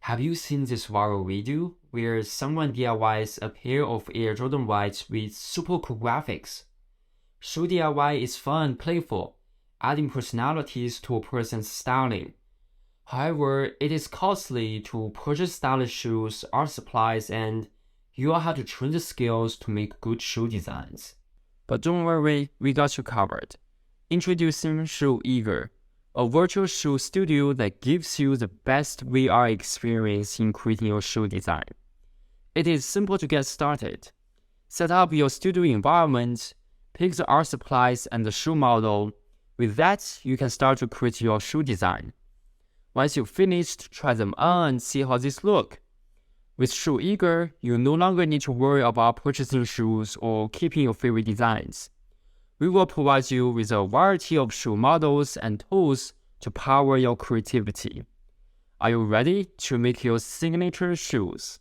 Have you seen this viral video where someone DIYs a pair of Air Jordan Whites with super cool graphics? Shoe DIY is fun and playful, adding personalities to a person's styling. However, it is costly to purchase stylish shoes, art supplies, and you will have to train the skills to make good shoe designs. But don't worry, we got you covered. Introducing Shoeager, a virtual shoe studio that gives you the best VR experience in creating your shoe design. It is simple to get started. Set up your studio environment, pick the art supplies and the shoe model. With that, you can start to create your shoe design. Once you've finished, try them on and see how these look. With Shoeager, you no longer need to worry about purchasing shoes or keeping your favorite designs. We will provide you with a variety of shoe models and tools to power your creativity. Are you ready to make your signature shoes?